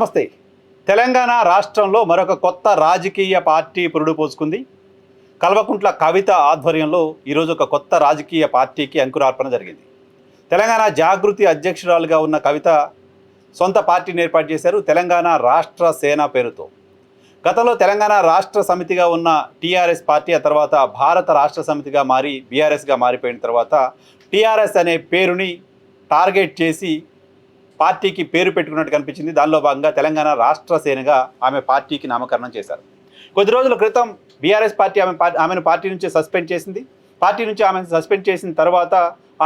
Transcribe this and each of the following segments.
నమస్తే. తెలంగాణ రాష్ట్రంలో మరొక కొత్త రాజకీయ పార్టీ పురుడు పోసుకుంది. కల్వకుంట్ల కవిత ఆధ్వర్యంలో ఈరోజు ఒక కొత్త రాజకీయ పార్టీకి అంకురార్పణ జరిగింది. తెలంగాణ జాగృతి అధ్యక్షురాలుగా ఉన్న కవిత సొంత పార్టీని ఏర్పాటు చేశారు, తెలంగాణ రాష్ట్ర సేన పేరుతో. గతంలో తెలంగాణ రాష్ట్ర సమితిగా ఉన్న టీఆర్ఎస్ పార్టీ ఆ తర్వాత భారత రాష్ట్ర సమితిగా మారి బీఆర్ఎస్గా మారిపోయిన తర్వాత టీఆర్ఎస్ అనే పేరుని టార్గెట్ చేసి పార్టీకి పేరు పెట్టుకున్నట్టు కనిపించింది. దానిలో భాగంగా తెలంగాణ రాష్ట్ర సేనగా ఆమె పార్టీకి నామకరణం చేశారు. కొద్ది రోజుల క్రితం బీఆర్ఎస్ పార్టీ ఆమెను పార్టీ నుంచి సస్పెండ్ చేసింది. పార్టీ నుంచి ఆమెను సస్పెండ్ చేసిన తర్వాత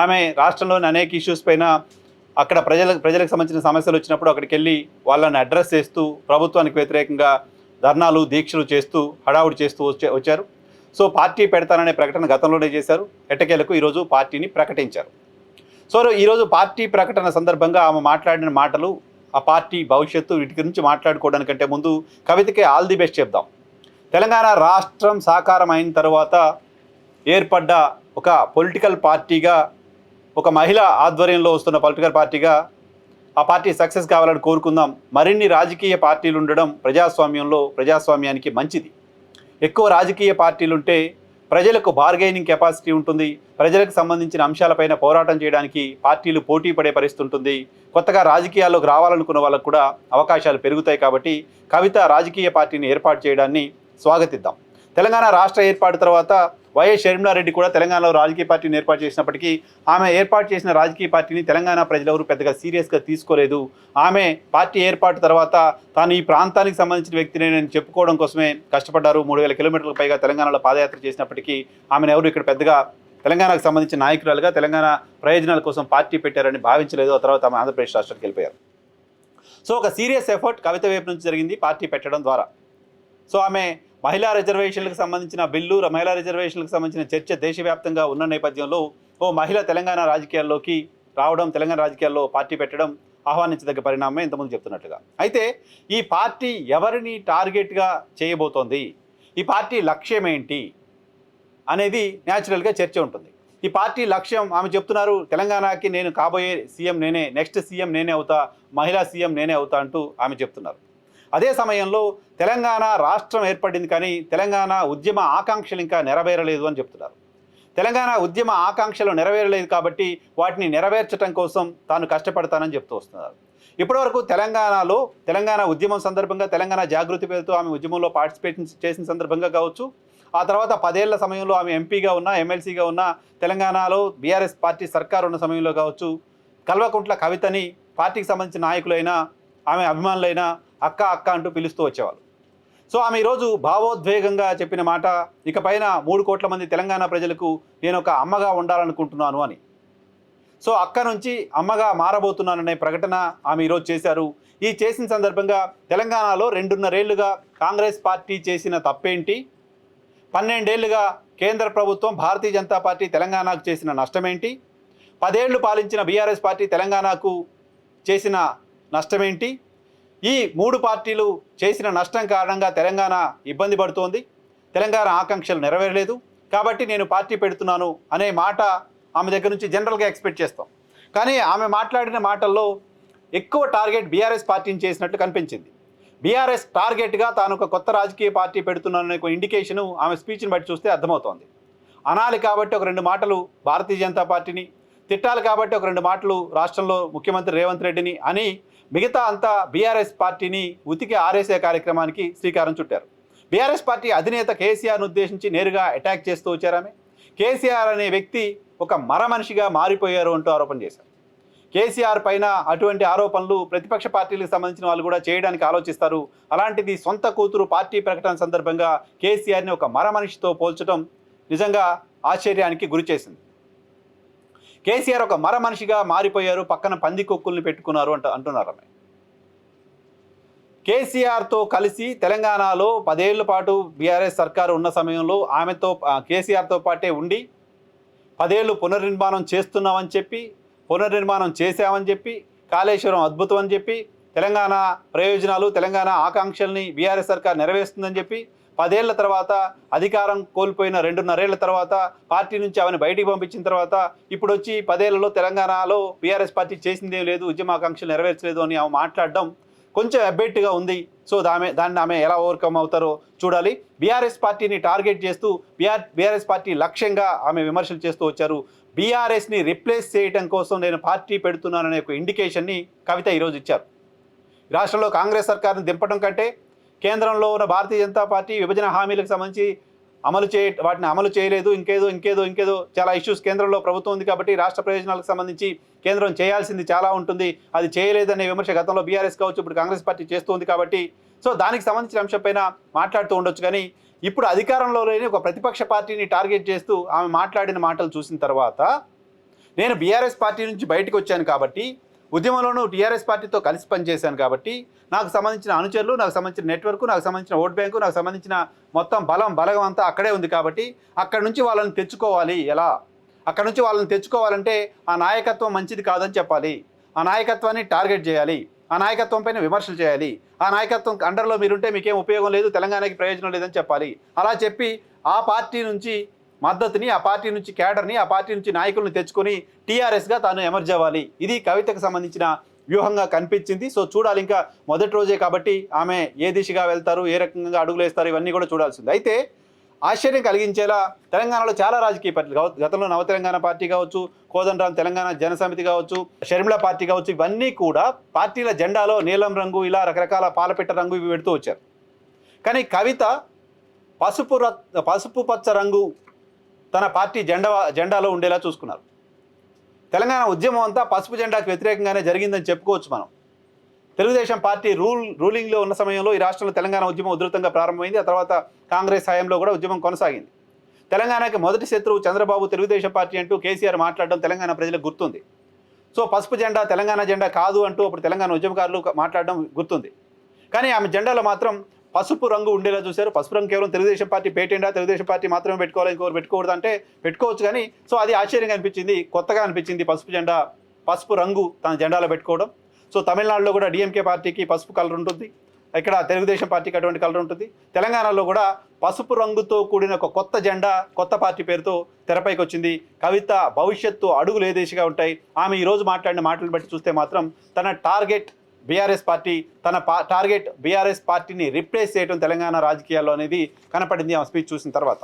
ఆమె రాష్ట్రంలోని అనేక ఇష్యూస్ పైన అక్కడ ప్రజలకు సంబంధించిన సమస్యలు వచ్చినప్పుడు అక్కడికి వెళ్ళి వాళ్ళని అడ్రస్ చేస్తూ ప్రభుత్వానికి వ్యతిరేకంగా ధర్నాలు దీక్షలు చేస్తూ హడావుడి చేస్తూ వచ్చారు. సో పార్టీ పెడతాననే ప్రకటన గతంలోనే చేశారు. ఎట్టకేలకు ఈరోజు పార్టీని ప్రకటించారు. సో ఈరోజు పార్టీ ప్రకటన సందర్భంగా ఆమె మాట్లాడిన మాటలు, ఆ పార్టీ భవిష్యత్తు, వీటి గురించి మాట్లాడుకోవడానికంటే ముందు కవితకి ఆల్ ది బెస్ట్ చెప్దాం. తెలంగాణ రాష్ట్రం సాకారం అయిన తర్వాత ఏర్పడ్డ ఒక పొలిటికల్ పార్టీగా, ఒక మహిళ ఆధ్వర్యంలో వస్తున్న పొలిటికల్ పార్టీగా ఆ పార్టీ సక్సెస్ కావాలని కోరుకుందాం. మరిన్ని రాజకీయ పార్టీలు ఉండడం ప్రజాస్వామ్యానికి మంచిది. ఎక్కువ రాజకీయ పార్టీలుంటే ప్రజలకు బార్గెనింగ్ కెపాసిటీ ఉంటుంది. ప్రజలకు సంబంధించిన అంశాలపైన పోరాటం చేయడానికి పార్టీలు పోటీ పడే పరిస్థితి ఉంటుంది. కొత్తగా రాజకీయాల్లోకి రావాలనుకున్న వాళ్ళకు కూడా అవకాశాలు పెరుగుతాయి. కాబట్టి కవిత రాజకీయ పార్టీని ఏర్పాటు చేయడాన్ని స్వాగతిద్దాం. తెలంగాణ రాష్ట్ర ఏర్పాటు తర్వాత వైఎస్ షర్మిలారెడ్డి కూడా తెలంగాణలో రాజకీయ పార్టీని ఏర్పాటు చేసినప్పటికీ ఆమె ఏర్పాటు చేసిన రాజకీయ పార్టీని తెలంగాణ ప్రజలెవరూ పెద్దగా సీరియస్గా తీసుకోలేదు. ఆమె పార్టీ ఏర్పాటు తర్వాత తాను ఈ ప్రాంతానికి సంబంధించిన వ్యక్తిని నేను చెప్పుకోవడం కోసమే కష్టపడ్డారు. 3000 కిలోమీటర్లకు పైగా తెలంగాణలో పాదయాత్ర చేసినప్పటికీ ఆమెను ఎవరు ఇక్కడ పెద్దగా తెలంగాణకు సంబంధించిన నాయకురాలుగా తెలంగాణ ప్రయోజనాల కోసం పార్టీ పెట్టారని భావించలేదు. ఆ తర్వాత ఆమె ఆంధ్రప్రదేశ్ రాష్ట్రానికి వెళ్ళిపోయారు. సో ఒక సీరియస్ ఎఫర్ట్ కవిత వైపు నుంచి జరిగింది పార్టీ పెట్టడం ద్వారా. సో ఆమె మహిళా రిజర్వేషన్లకు సంబంధించిన బిల్లు, మహిళా రిజర్వేషన్లకు సంబంధించిన చర్చ దేశవ్యాప్తంగా ఉన్న నేపథ్యంలో మహిళ తెలంగాణ రాజకీయాల్లోకి రావడం, తెలంగాణ రాజకీయాల్లో పార్టీ పెట్టడం ఆహ్వానించదగ్గ పరిణామమే ఇంతకుముందు చెప్తున్నట్లుగా. అయితే ఈ పార్టీ ఎవరిని టార్గెట్గా చేయబోతోంది, ఈ పార్టీ లక్ష్యం ఏంటి అనేది న్యాచురల్గా చర్చ ఉంటుంది. ఈ పార్టీ లక్ష్యం ఆమె చెప్తున్నారు, తెలంగాణకి నేను కాబోయే సీఎం నేనే, నెక్స్ట్ సీఎం నేనే అవుతా, మహిళా సీఎం నేనే అవుతా అంటూ ఆమె చెప్తున్నారు. అదే సమయంలో తెలంగాణ రాష్ట్రం ఏర్పడింది కానీ తెలంగాణ ఉద్యమ ఆకాంక్షలు ఇంకా నెరవేరలేదు అని చెప్తున్నారు. తెలంగాణ ఉద్యమ ఆకాంక్షలు నెరవేరలేదు కాబట్టి వాటిని నెరవేర్చడం కోసం తాను కష్టపడతానని చెప్తూ వస్తున్నారు. ఇప్పటివరకు తెలంగాణలో తెలంగాణ ఉద్యమం సందర్భంగా తెలంగాణ జాగృతి పేరుతో ఆమె ఉద్యమంలో పార్టిసిపేట్ చేసిన సందర్భంగా కావచ్చు, ఆ తర్వాత 10 ఏళ్ల సమయంలో ఆమె ఎంపీగా ఉన్న, ఎమ్మెల్సీగా ఉన్న, తెలంగాణలో బీఆర్ఎస్ పార్టీ సర్కార్ ఉన్న సమయంలో కావచ్చు, కల్వకుంట్ల కవితని పార్టీకి సంబంధించిన నాయకులైనా ఆమె అభిమానులైనా అక్క అక్క అంటూ పిలుస్తూ వచ్చేవాళ్ళు. సో ఆమె ఈరోజు భావోద్వేగంగా చెప్పిన మాట, ఇకపైన 3 కోట్ల మంది తెలంగాణ ప్రజలకు నేను ఒక అమ్మగా ఉండాలనుకుంటున్నాను అని. సో అక్క నుంచి అమ్మగా మారబోతున్నాననే ప్రకటన ఆమె ఈరోజు చేశారు. ఈ చేసిన సందర్భంగా తెలంగాణలో 2.5 ఏళ్లుగా కాంగ్రెస్ పార్టీ చేసిన తప్పేంటి, 12 ఏళ్లుగా కేంద్ర ప్రభుత్వం భారతీయ జనతా పార్టీ తెలంగాణకు చేసిన నష్టమేంటి, 10 ఏళ్లు పాలించిన బీఆర్ఎస్ పార్టీ తెలంగాణకు చేసిన నష్టమేంటి, ఈ 3 పార్టీలు చేసిన నష్టం కారణంగా తెలంగాణ ఇబ్బంది పడుతోంది, తెలంగాణ ఆకాంక్షలు నెరవేరలేదు, కాబట్టి నేను పార్టీ పెడుతున్నాను అనే మాట ఆమె దగ్గర నుంచి జనరల్గా ఎక్స్పెక్ట్ చేస్తాం. కానీ ఆమె మాట్లాడిన మాటల్లో ఎక్కువ టార్గెట్ బీఆర్ఎస్ పార్టీని చేసినట్టు కనిపించింది. బీఆర్ఎస్ టార్గెట్గా తాను ఒక కొత్త రాజకీయ పార్టీ పెడుతున్నాననే ఒక ఇండికేషను ఆమె స్పీచ్ని బట్టి చూస్తే అర్థమవుతోంది. అనాలి కాబట్టి ఒక 2 మాటలు భారతీయ జనతా పార్టీని, తిట్టాలి కాబట్టి ఒక 2 మాటలు రాష్ట్రంలో ముఖ్యమంత్రి రేవంత్ రెడ్డిని అని మిగతా అంతా బీఆర్ఎస్ పార్టీని ఉతికి ఆరేసే కార్యక్రమానికి శ్రీకారం చుట్టారు. బీఆర్ఎస్ పార్టీ అధినేత కేసీఆర్ను ఉద్దేశించి నేరుగా అటాక్ చేస్తూ వచ్చారామె. కేసీఆర్ అనే వ్యక్తి ఒక మరమనిషిగా మారిపోయారు అంటూ ఆరోపణ చేశారు. కేసీఆర్ పైన అటువంటి ఆరోపణలు ప్రతిపక్ష పార్టీలకు సంబంధించిన వాళ్ళు కూడా చేయడానికి ఆలోచిస్తారు. అలాంటిది సొంత కూతురు పార్టీ ప్రకటన సందర్భంగా కేసీఆర్ని ఒక మరమనిషితో పోల్చడం నిజంగా ఆశ్చర్యానికి గురి చేసింది. కేసీఆర్ ఒక మరమనిషిగా మారిపోయారు, పక్కన పందికొక్కుల్ని పెట్టుకున్నారు అంటున్నారు ఆమె. కేసీఆర్తో కలిసి తెలంగాణలో 10 ఏళ్ల పాటు బీఆర్ఎస్ సర్కారు ఉన్న సమయంలో కేసీఆర్తో పాటే ఉండి 10 ఏళ్ళు పునర్నిర్మాణం చేస్తున్నామని చెప్పి, పునర్నిర్మాణం చేశామని చెప్పి, కాళేశ్వరం అద్భుతం అని చెప్పి, తెలంగాణ ప్రయోజనాలు, తెలంగాణ ఆకాంక్షల్ని బీఆర్ఎస్ సర్కార్ నెరవేరుస్తుందని చెప్పి 10 ఏళ్ల తర్వాత అధికారం కోల్పోయిన 2.5 ఏళ్ల తర్వాత పార్టీ నుంచి ఆమెను బయటికి పంపించిన తర్వాత ఇప్పుడు వచ్చి 10 ఏళ్లలో తెలంగాణలో బీఆర్ఎస్ పార్టీ చేసిందేం లేదు, ఉద్యమాకాంక్షలు నెరవేర్చలేదు అని ఆమె మాట్లాడడం కొంచెం అబెట్గా ఉంది. సో దాన్ని ఆమె ఎలా ఓవర్కమ్ అవుతారో చూడాలి. బీఆర్ఎస్ పార్టీని టార్గెట్ చేస్తూ బీఆర్ఎస్ పార్టీ లక్ష్యంగా ఆమె విమర్శలు చేస్తూ వచ్చారు. బీఆర్ఎస్ని రిప్లేస్ చేయడం కోసం నేను పార్టీ పెడుతున్నాననే ఒక ఇండికేషన్ని కవిత ఈరోజు ఇచ్చారు. రాష్ట్రంలో కాంగ్రెస్ సర్కార్ని దింపడం కంటే కేంద్రంలో ఉన్న భారతీయ జనతా పార్టీ విభజన హామీలకు సంబంధించి వాటిని అమలు చేయలేదు, ఇంకేదో చాలా ఇష్యూస్ కేంద్రంలో ప్రభుత్వం ఉంది కాబట్టి రాష్ట్ర ప్రయోజనాలకు సంబంధించి కేంద్రం చేయాల్సింది చాలా ఉంటుంది, అది చేయలేదనే విమర్శ గతంలో బీఆర్ఎస్ కావచ్చు, ఇప్పుడు కాంగ్రెస్ పార్టీ చేస్తుంది కాబట్టి సో దానికి సంబంధించిన అంశంపైన మాట్లాడుతూ ఉండొచ్చు. కానీ ఇప్పుడు అధికారంలో లేని ఒక ప్రతిపక్ష పార్టీని టార్గెట్ చేస్తూ ఆమె మాట్లాడిన మాటలు చూసిన తర్వాత నేను బీఆర్ఎస్ పార్టీ నుంచి బయటకు వచ్చాను కాబట్టి, ఉద్యమంలోనూ టీఆర్ఎస్ పార్టీతో కలిసి పనిచేశాను కాబట్టి నాకు సంబంధించిన అనుచరులు, నాకు సంబంధించిన నెట్వర్క్, నాకు సంబంధించిన ఓట్ బ్యాంకు, నాకు సంబంధించిన మొత్తం బలగం అంతా అక్కడే ఉంది కాబట్టి అక్కడి నుంచి వాళ్ళని తెచ్చుకోవాలి. ఎలా అక్కడి నుంచి వాళ్ళని తెచ్చుకోవాలంటే ఆ నాయకత్వం మంచిది కాదని చెప్పాలి, ఆ నాయకత్వాన్ని టార్గెట్ చేయాలి, ఆ నాయకత్వం పైన విమర్శలు చేయాలి, ఆ నాయకత్వం అండర్లో మీరుంటే మీకేం ఉపయోగం లేదు, తెలంగాణకి ప్రయోజనం లేదని చెప్పాలి. అలా చెప్పి ఆ పార్టీ నుంచి మద్దతుని, ఆ పార్టీ నుంచి క్యాడర్ని, ఆ పార్టీ నుంచి నాయకులను తెచ్చుకొని టీఆర్ఎస్గా తాను ఎమర్జ్ అవ్వాలి. ఇది కవితకు సంబంధించిన వ్యూహంగా కనిపించింది. సో చూడాలి, ఇంకా మొదటి రోజే కాబట్టి ఆమె ఏ దిశగా వెళ్తారు, ఏ రకంగా అడుగులు వేస్తారు, ఇవన్నీ కూడా చూడాల్సింది. అయితే ఆశ్చర్యం కలిగించేలా తెలంగాణలో చాలా రాజకీయ పార్టీలు, గతంలో నవ తెలంగాణ పార్టీ కావచ్చు, కోదండరాం తెలంగాణ జనసమితి కావచ్చు, షర్మిల పార్టీ కావచ్చు, ఇవన్నీ కూడా పార్టీల జెండాలో నీలం రంగు, ఇలా రకరకాల పాలపిట్ట రంగు ఇవి పెడుతూ వచ్చారు. కానీ కవిత పసుపు పచ్చ రంగు తన పార్టీ జెండాలో ఉండేలా చూసుకున్నారు. తెలంగాణ ఉద్యమం అంతా పసుపు జెండాకు వ్యతిరేకంగానే జరిగిందని చెప్పుకోవచ్చు మనం. తెలుగుదేశం పార్టీ రూలింగ్లో ఉన్న సమయంలో ఈ రాష్ట్రంలో తెలంగాణ ఉద్యమం ఉధృతంగా ప్రారంభమైంది. ఆ తర్వాత కాంగ్రెస్ హయాంలో కూడా ఉద్యమం కొనసాగింది. తెలంగాణకి మొదటి శత్రువు చంద్రబాబు, తెలుగుదేశం పార్టీ అంటూ కేసీఆర్ మాట్లాడడం తెలంగాణ ప్రజలకు గుర్తుంది. సో పసుపు జెండా తెలంగాణ జెండా కాదు అంటూ అప్పుడు తెలంగాణ ఉద్యమకారులు మాట్లాడడం గుర్తుంది. కానీ ఆమె జెండాలో మాత్రం పసుపు రంగు ఉండేలా చూశారు. పసుపు రంగు కేవలం తెలుగుదేశం పార్టీ పేటెండా, తెలుగుదేశం పార్టీ మాత్రమే పెట్టుకోవాలి, ఇంకోరు పెట్టుకోకూడదు అంటే పెట్టుకోవచ్చు. కానీ సో అది ఆశ్చర్యంగా అనిపించింది, కొత్తగా అనిపించింది పసుపు రంగు తన జెండాలో పెట్టుకోవడం. సో తమిళనాడులో కూడా డిఎంకే పార్టీకి పసుపు కలర్ ఉంటుంది, ఇక్కడ తెలుగుదేశం పార్టీకి అటువంటి కలర్ ఉంటుంది. తెలంగాణలో కూడా పసుపు రంగుతో కూడిన ఒక కొత్త జెండా, కొత్త పార్టీ పేరుతో తెరపైకి వచ్చింది. కవిత భవిష్యత్తు అడుగులు ఏ దిశగా ఉంటాయి, ఆమె ఈరోజు మాట్లాడిన మాటలు బట్టి చూస్తే మాత్రం తన టార్గెట్ బీఆర్ఎస్ పార్టీని రిప్లేస్ చేయడం తెలంగాణ రాజకీయాల్లో అనేది కనపడింది ఆమె స్పీచ్ చూసిన తర్వాత.